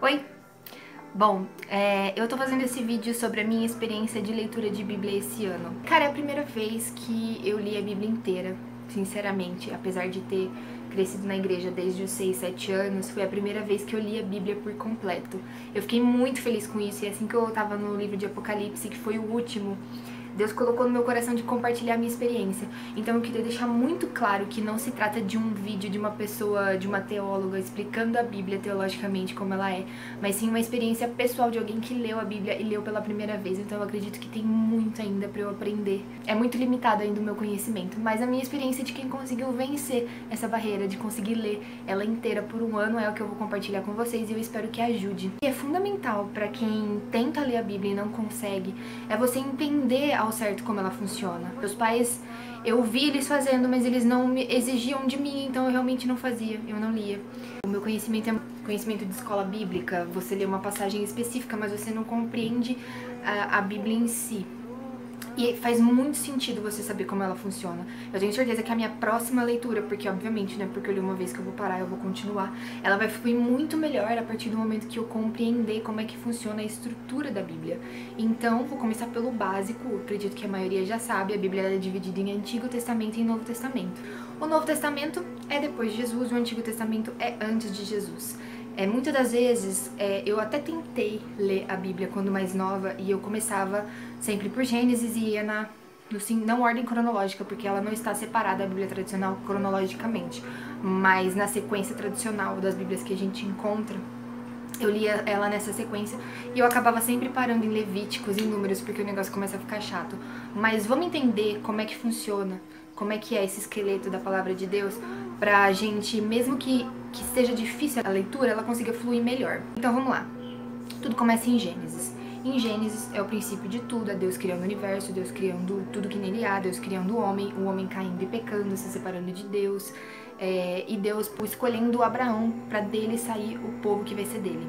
Oi! Bom, eu tô fazendo esse vídeo sobre a minha experiência de leitura de Bíblia esse ano. Cara, é a primeira vez que eu li a Bíblia inteira, sinceramente, apesar de ter crescido na igreja desde os 6, 7 anos, foi a primeira vez que eu li a Bíblia por completo. Eu fiquei muito feliz com isso, e assim que eu tava no livro de Apocalipse, que foi o último, Deus colocou no meu coração de compartilhar a minha experiência. Então eu queria deixar muito claro que não se trata de um vídeo de uma pessoa, de uma teóloga, explicando a Bíblia teologicamente como ela é, mas sim uma experiência pessoal de alguém que leu a Bíblia e leu pela primeira vez. Então eu acredito que tem muito ainda pra eu aprender. É muito limitado ainda o meu conhecimento, mas a minha experiência de quem conseguiu vencer essa barreira, de conseguir ler ela inteira por um ano, é o que eu vou compartilhar com vocês e eu espero que ajude. E é fundamental pra quem tenta ler a Bíblia e não consegue, é você entender ao certo como ela funciona. Meus pais, eu vi eles fazendo, mas eles não me exigiam de mim, então eu realmente não fazia, eu não lia. O meu conhecimento é conhecimento de escola bíblica, você lê uma passagem específica, mas você não compreende a Bíblia em si. E faz muito sentido você saber como ela funciona. Eu tenho certeza que a minha próxima leitura, porque obviamente, né, porque eu li uma vez que eu vou parar, eu vou continuar, ela vai fluir muito melhor a partir do momento que eu compreender como é que funciona a estrutura da Bíblia. Então, vou começar pelo básico, eu acredito que a maioria já sabe, a Bíblia é dividida em Antigo Testamento e Novo Testamento. O Novo Testamento é depois de Jesus, o Antigo Testamento é antes de Jesus. Muitas das vezes, eu até tentei ler a Bíblia quando mais nova e eu começava sempre por Gênesis e ia não ordem cronológica, porque ela não está separada da Bíblia tradicional cronologicamente, mas na sequência tradicional das Bíblias que a gente encontra, eu lia ela nessa sequência e eu acabava sempre parando em Levíticos e em Números, porque o negócio começa a ficar chato. Mas vamos entender como é que funciona, como é que é esse esqueleto da palavra de Deus, pra gente, mesmo que seja difícil a leitura, ela consiga fluir melhor. Então vamos lá. Tudo começa em Gênesis. Em Gênesis é o princípio de tudo, é Deus criando o universo, Deus criando tudo que nele há, Deus criando o homem caindo e pecando, se separando de Deus, e Deus escolhendo Abraão para dele sair o povo que vai ser dele.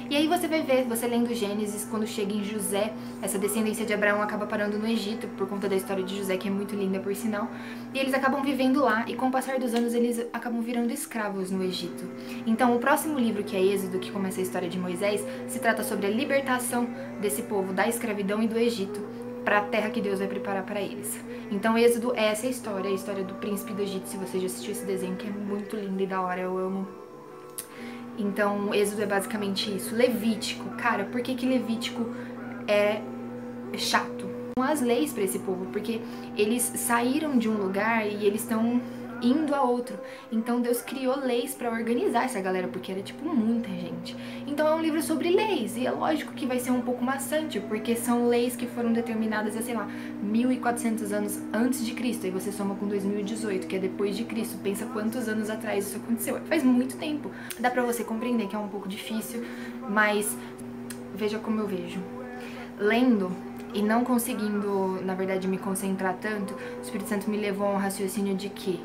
E aí você vai ver, você lendo Gênesis, quando chega em José, essa descendência de Abraão acaba parando no Egito, por conta da história de José, que é muito linda por sinal, e eles acabam vivendo lá, e com o passar dos anos eles acabam virando escravos no Egito. Então o próximo livro, que é Êxodo, que começa a história de Moisés, se trata sobre a libertação desse povo da escravidão e do Egito, para a terra que Deus vai preparar para eles. Então Êxodo é essa história, a história do príncipe do Egito, se você já assistiu esse desenho, que é muito lindo e da hora, eu amo. Então, Êxodo é basicamente isso. Levítico, cara, por que Levítico é chato? São as leis para esse povo, porque eles saíram de um lugar e eles estão indo a outro. Então Deus criou leis para organizar essa galera, porque era tipo muita gente. Então é um livro sobre leis, e é lógico que vai ser um pouco maçante, porque são leis que foram determinadas, sei lá, 1400 anos antes de Cristo, aí você soma com 2018, que é depois de Cristo, pensa quantos anos atrás isso aconteceu, faz muito tempo. Dá pra você compreender que é um pouco difícil, mas veja como eu vejo. Lendo e não conseguindo, na verdade, me concentrar tanto, o Espírito Santo me levou a um raciocínio de que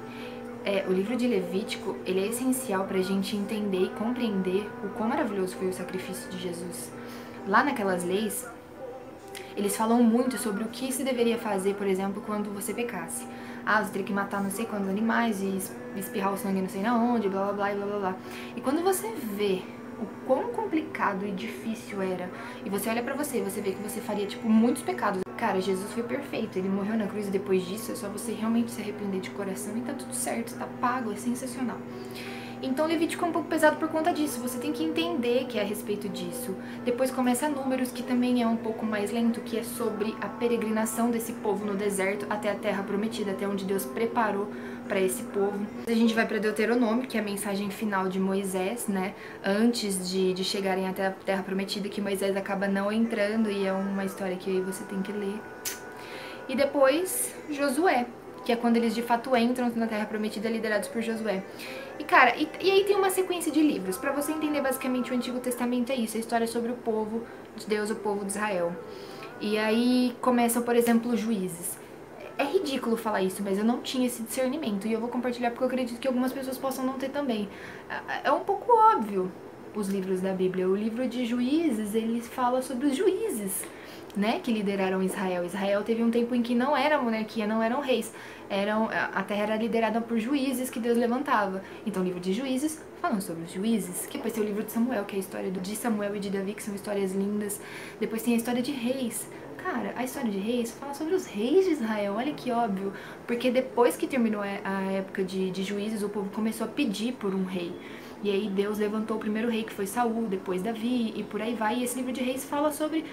o livro de Levítico, ele é essencial pra gente entender e compreender o quão maravilhoso foi o sacrifício de Jesus. Lá naquelas leis, eles falam muito sobre o que se deveria fazer, por exemplo, quando você pecasse. Ah, você teria que matar não sei quantos animais e espirrar o sangue não sei na onde, blá blá blá blá blá blá. E quando você vê o quão complicado e difícil era, e você olha pra você e você vê que você faria, tipo, muitos pecados. Cara, Jesus foi perfeito, ele morreu na cruz e depois disso é só você realmente se arrepender de coração e tá tudo certo, tá pago, é sensacional. Então Levítico é um pouco pesado por conta disso, você tem que entender que é a respeito disso. Depois começa Números, que também é um pouco mais lento, que é sobre a peregrinação desse povo no deserto até a Terra Prometida, até onde Deus preparou para esse povo. A gente vai para Deuteronômio, que é a mensagem final de Moisés, né, antes de chegarem até a Terra Prometida, que Moisés acaba não entrando, e é uma história que aí você tem que ler. E depois Josué, que é quando eles de fato entram na Terra Prometida, liderados por Josué. E cara, e aí tem uma sequência de livros. Pra você entender basicamente o Antigo Testamento é isso, a história sobre o povo de Deus, o povo de Israel. E aí começam, por exemplo, Juízes. É ridículo falar isso, mas eu não tinha esse discernimento, e eu vou compartilhar porque eu acredito que algumas pessoas possam não ter também. É um pouco óbvio os livros da Bíblia. O livro de Juízes, ele fala sobre os juízes, né, que lideraram Israel. Israel teve um tempo em que não era monarquia, não eram reis, a terra era liderada por juízes que Deus levantava. Então o livro de Juízes falam sobre os juízes. Depois tem o livro de Samuel, que é a história de Samuel e de Davi, que são histórias lindas. Depois tem a história de reis. Cara, a história de reis fala sobre os reis de Israel, olha que óbvio. Porque depois que terminou a época de juízes, o povo começou a pedir por um rei. E aí Deus levantou o primeiro rei, que foi Saul, depois Davi, e por aí vai. E esse livro de reis fala sobre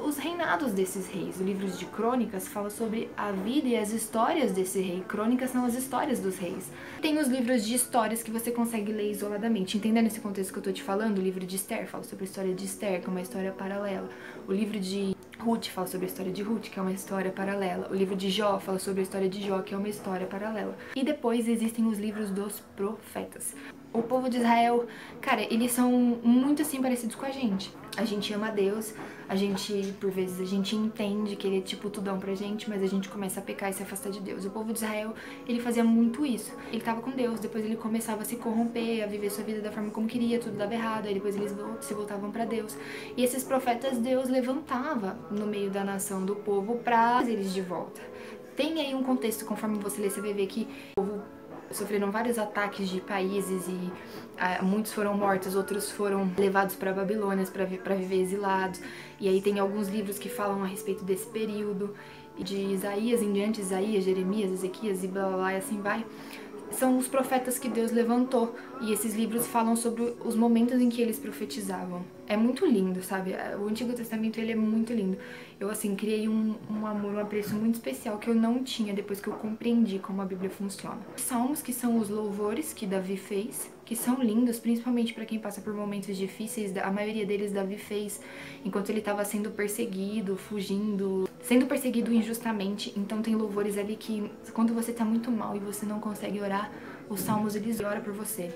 os reinados desses reis. O livro de Crônicas fala sobre a vida e as histórias desse rei. Crônicas são as histórias dos reis. Tem os livros de histórias que você consegue ler isoladamente. Entendendo esse contexto que eu tô te falando, o livro de Esther fala sobre a história de Esther, que é uma história paralela. O livro de Ruth fala sobre a história de Ruth, que é uma história paralela. O livro de Jó fala sobre a história de Jó, que é uma história paralela. E depois existem os livros dos profetas. O povo de Israel, cara, eles são muito assim parecidos com a gente. A gente ama Deus, a gente, por vezes, a gente entende que ele é tipo tudão pra gente, mas a gente começa a pecar e se afastar de Deus. O povo de Israel, ele fazia muito isso. Ele tava com Deus, depois ele começava a se corromper, a viver sua vida da forma como queria, tudo dava errado, aí depois eles se voltavam pra Deus. E esses profetas Deus levantava no meio da nação do povo pra trazer eles de volta. Tem aí um contexto, conforme você lê, você vai ver que o povo sofreram vários ataques de países e muitos foram mortos, outros foram levados para Babilônia para viver exilados. E aí tem alguns livros que falam a respeito desse período, de Isaías em diante, Isaías, Jeremias, Ezequias e blá blá blá, e assim vai. São os profetas que Deus levantou, e esses livros falam sobre os momentos em que eles profetizavam. É muito lindo, sabe? O Antigo Testamento, ele é muito lindo. Eu, assim, criei um amor, um apreço muito especial que eu não tinha depois que eu compreendi como a Bíblia funciona. Salmos, que são os louvores que Davi fez, que são lindos, principalmente para quem passa por momentos difíceis. A maioria deles Davi fez enquanto ele estava sendo perseguido, fugindo, sendo perseguido injustamente. Então tem louvores ali que, quando você tá muito mal e você não consegue orar, os salmos, eles oram por você.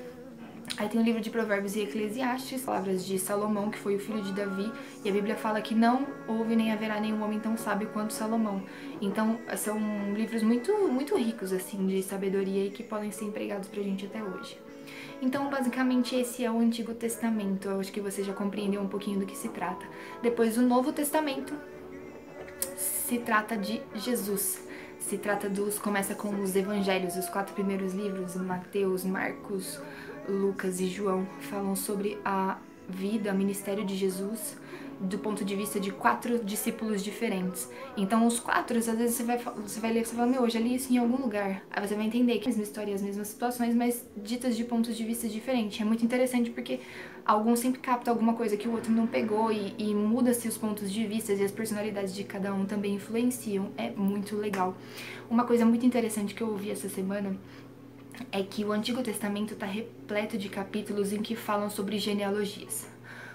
Aí tem o livro de Provérbios e Eclesiastes, palavras de Salomão, que foi o filho de Davi, e a Bíblia fala que não houve nem haverá nenhum homem tão sábio quanto Salomão. Então são livros muito ricos, assim, de sabedoria e que podem ser empregados pra gente até hoje. Então, basicamente, esse é o Antigo Testamento. Eu acho que você já compreendeu um pouquinho do que se trata. Depois, o Novo Testamento se trata de Jesus. Se trata começa com os evangelhos, os 4 primeiros livros, Mateus, Marcos, Lucas e João, falam sobre a vida, o ministério de Jesus, do ponto de vista de 4 discípulos diferentes. Então os 4, às vezes você vai ler e você fala, meu, eu já li isso em algum lugar. Aí você vai entender que é a mesma história, as mesmas situações, mas ditas de pontos de vista diferentes. É muito interessante porque algum sempre capta alguma coisa que o outro não pegou e muda-se os pontos de vista e as personalidades de cada um também influenciam. É muito legal. Uma coisa muito interessante que eu ouvi essa semana é que o Antigo Testamento está repleto de capítulos em que falam sobre genealogias.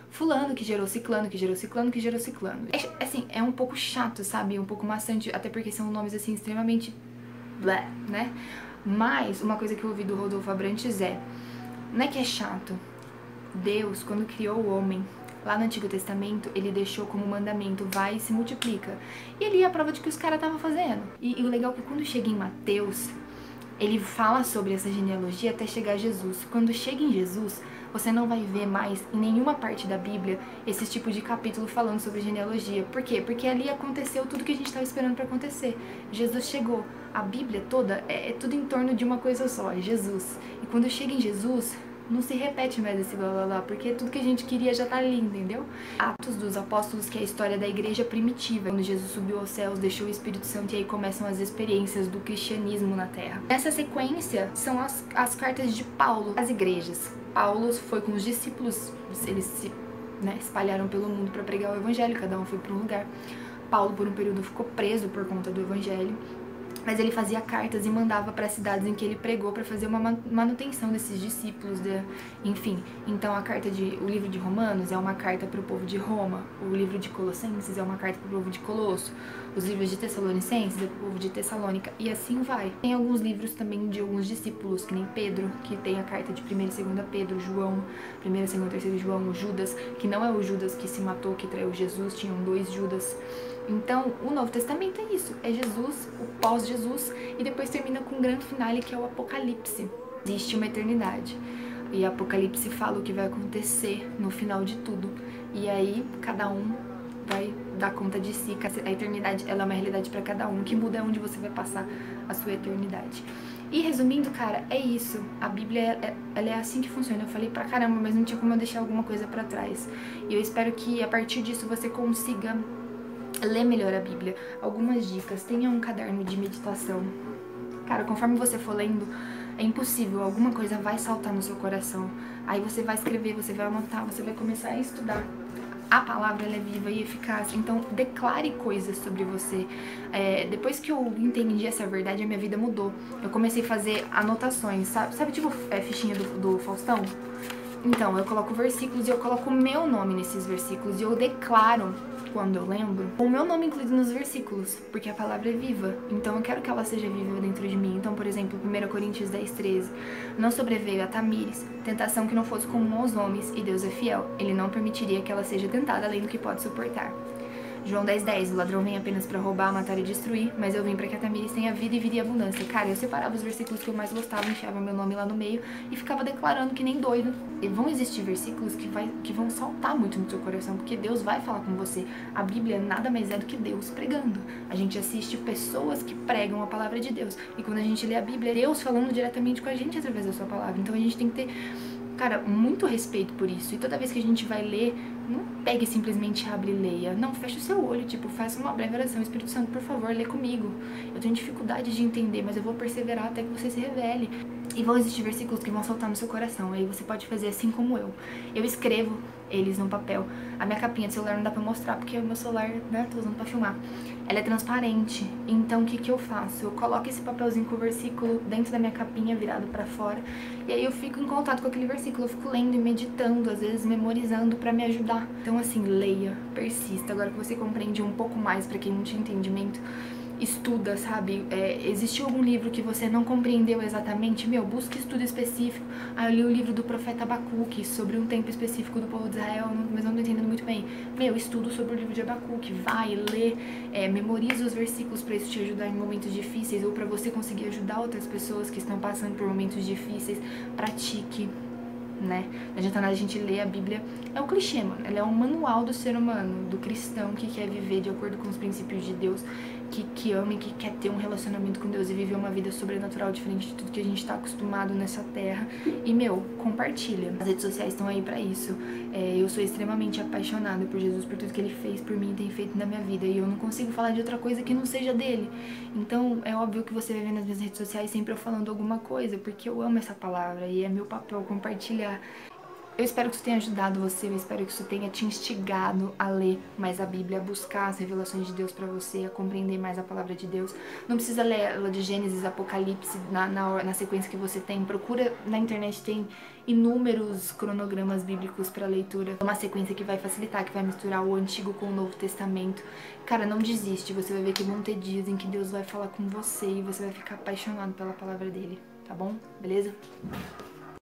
Fulano que gerou ciclano, que gerou ciclano, que gerou ciclano. Assim, é um pouco chato, sabe? Um pouco maçante, até porque são nomes, assim, extremamente blé, né? Mas, uma coisa que eu ouvi do Rodolfo Abrantes não é que é chato. Deus, quando criou o homem, lá no Antigo Testamento, ele deixou como mandamento, vai e se multiplica. E ali é a prova de que os caras estavam fazendo. E o legal é que quando chega em Mateus, ele fala sobre essa genealogia até chegar a Jesus. Quando chega em Jesus, você não vai ver mais em nenhuma parte da Bíblia esse tipo de capítulo falando sobre genealogia. Por quê? Porque ali aconteceu tudo que a gente estava esperando para acontecer. Jesus chegou. A Bíblia toda é tudo em torno de uma coisa só, é Jesus. E quando chega em Jesus, não se repete mais esse blá blá blá, porque tudo que a gente queria já tá ali, entendeu? Atos dos Apóstolos, que é a história da igreja primitiva, quando Jesus subiu aos céus, deixou o Espírito Santo e aí começam as experiências do cristianismo na Terra. Nessa sequência são as cartas de Paulo às igrejas. Paulo foi com os discípulos, eles se espalharam pelo mundo para pregar o evangelho, cada um foi para um lugar. Paulo, por um período, ficou preso por conta do evangelho, mas ele fazia cartas e mandava para as cidades em que ele pregou para fazer uma manutenção desses discípulos, enfim. Então o livro de Romanos é uma carta para o povo de Roma, o livro de Colossenses é uma carta para o povo de Colosso, os livros de Tessalonicenses é para o povo de Tessalônica, e assim vai. Tem alguns livros também de alguns discípulos, que nem Pedro, que tem a carta de 1ª e 2ª Pedro, João, 1ª, 2ª, 3ª João, o Judas, que não é o Judas que se matou, que traiu Jesus, tinham 2 Judas. Então, o Novo Testamento é isso, é Jesus, o pós-Jesus, e depois termina com um grande finale que é o Apocalipse. Existe uma eternidade. E Apocalipse fala o que vai acontecer no final de tudo. E aí, cada um vai dar conta de si. A eternidade, ela é uma realidade pra cada um. O que muda é onde você vai passar a sua eternidade. E resumindo, cara, é isso. A Bíblia, ela é assim que funciona. Eu falei pra caramba, mas não tinha como eu deixar alguma coisa pra trás. E eu espero que a partir disso você consiga ler melhor a Bíblia. Algumas dicas. Tenha um caderno de meditação. Cara, conforme você for lendo, é impossível, alguma coisa vai saltar no seu coração. Aí você vai escrever, você vai anotar, você vai começar a estudar. A palavra, ela é viva e eficaz, então declare coisas sobre você. Depois que eu entendi essa verdade, a minha vida mudou. Eu comecei a fazer anotações, sabe tipo fichinha do Faustão? Então, eu coloco versículos e eu coloco o meu nome nesses versículos e eu declaro, quando eu lembro, o meu nome incluído nos versículos, porque a palavra é viva, então eu quero que ela seja viva dentro de mim. Então, por exemplo, 1 Coríntios 10:13, não sobreveio a Tamires tentação que não fosse comum aos homens, e Deus é fiel, ele não permitiria que ela seja tentada além do que pode suportar. João 10:10, o ladrão vem apenas para roubar, matar e destruir, mas eu vim para que a Tamires tenha vida e vida e abundância. Cara, eu separava os versículos que eu mais gostava, enfiava meu nome lá no meio e ficava declarando que nem doido. E vão existir versículos que vão saltar muito no seu coração, porque Deus vai falar com você. A Bíblia nada mais é do que Deus pregando. A gente assiste pessoas que pregam a palavra de Deus. E quando a gente lê a Bíblia, é Deus falando diretamente com a gente através da sua palavra. Então a gente tem que ter, cara, muito respeito por isso. E toda vez que a gente vai ler, não pegue simplesmente, abre e leia. Não, fecha o seu olho, tipo, faça uma breve oração. Espírito Santo, por favor, lê comigo. Eu tenho dificuldade de entender, mas eu vou perseverar até que você se revele. E vão existir versículos que vão saltar no seu coração. Aí você pode fazer assim como eu. Eu escrevo eles no papel. A minha capinha de celular não dá pra mostrar, porque o meu celular, né, tô usando pra filmar. Ela é transparente. Então, o que que eu faço? Eu coloco esse papelzinho com o versículo dentro da minha capinha, virado pra fora. E aí eu fico em contato com aquele versículo. Eu fico lendo e meditando, às vezes memorizando pra me ajudar. Então, assim, leia, persista. Agora que você compreende um pouco mais, pra quem não tinha entendimento, estuda, sabe? Existiu algum livro que você não compreendeu exatamente? Meu, busque estudo específico. Eu li o livro do profeta Abacuque sobre um tempo específico do povo de Israel, mas não tô entendendo muito bem. Meu, estudo sobre o livro de Abacuque. Vai, lê, memoriza os versículos pra isso te ajudar em momentos difíceis ou pra você conseguir ajudar outras pessoas que estão passando por momentos difíceis. Pratique, né? Não adianta nada a gente ler a Bíblia. É um clichê, mano. Ela é um manual do ser humano, do cristão que quer viver de acordo com os princípios de Deus, que ama e que quer ter um relacionamento com Deus e viver uma vida sobrenatural diferente de tudo que a gente tá acostumado nessa terra. E, meu, compartilha. As redes sociais estão aí pra isso. Eu sou extremamente apaixonada por Jesus, por tudo que Ele fez por mim e tem feito na minha vida. E eu não consigo falar de outra coisa que não seja dele. Então, é óbvio que você vai ver nas minhas redes sociais sempre eu falando alguma coisa, porque eu amo essa palavra e é meu papel compartilhar. Eu espero que isso tenha ajudado você, eu espero que isso tenha te instigado a ler mais a Bíblia, a buscar as revelações de Deus pra você, a compreender mais a palavra de Deus. Não precisa ler ela de Gênesis, Apocalipse na sequência que você tem. Procura na internet, tem inúmeros cronogramas bíblicos pra leitura. É uma sequência que vai facilitar, que vai misturar o Antigo com o Novo Testamento. Cara, não desiste, você vai ver que vão ter dias em que Deus vai falar com você e você vai ficar apaixonado pela palavra dele, tá bom? Beleza?